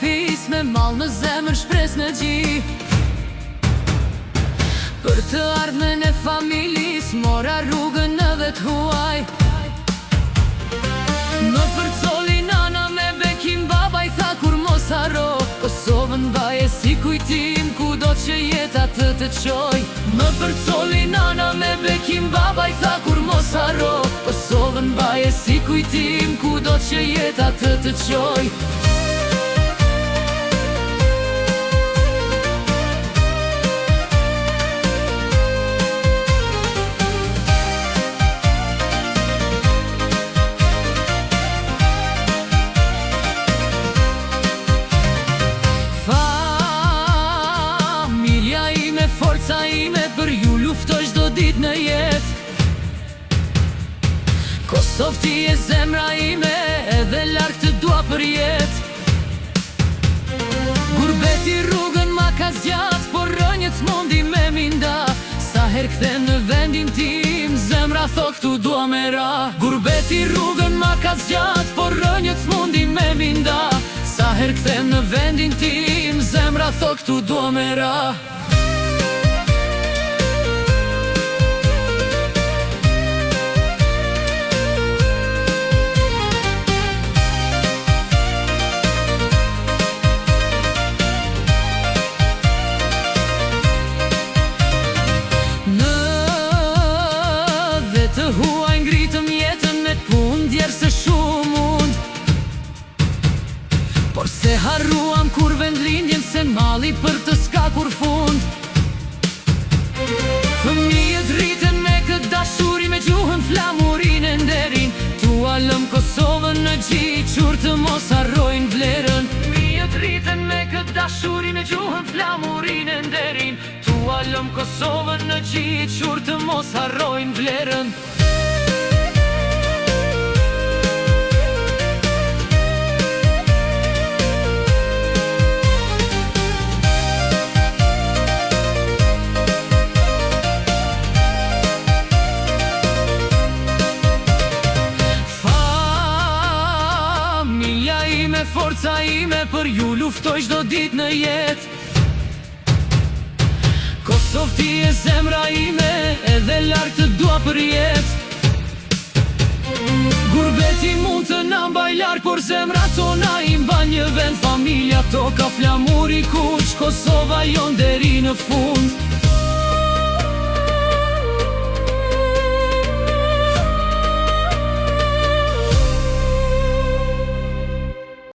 shtëpis me mall në zemër shpres në gji. Për të ardhmen e familis mora rrugën në vet huaj. Më përcoli nana me bekim baba i tha kur mos harro. Kosovën baje si kujtim kudo që jeta të qoj. Më përcoli nana me bekim baba i tha kur mos harro. Kosovën baje si kujtim kudo që jeta të qoj. Forca ime për ju luftoj çdo ditë në jetë. Kosovë ti e zemra ime, edhe larg të dua për jetë. Gurbeti rrugën ma ka zgjat, por rënjët s'mondi me minda. Sa her kthem në vendin tim, zemra tho këtu dua me ra. Gurbeti rrugën ma ka zgjat, por rënjët s'mondi me minda. Sa her kthem në vendin tim, zemra tho këtu dua me ra. Të huaj ngritëm jetën me t'pun djerë se shumë mund. Por se harruam kur vendlindjen se mali për të s'ka kur fund. Fëmijët rriten me këtë dashuri me gjuhën flamurin e nderin. Tua lëm Kosovën në gji qur të mos harrojnë vlerën. Fëmijët rriten me këtë dashuri me gjuhën flamurin e nderin. Tua lëm Kosovën në gji qur të mos harrojnë vlerën. Forca ime për ju luftoj çdo ditë në jetë. Kosovë ti e zemra ime, edhe larg të dua për jetë. Gurbeti mund të na mbaj larg, por zemra tona i mban një vend. Familja toka flamuri kuq, Kosova jon deri në fund.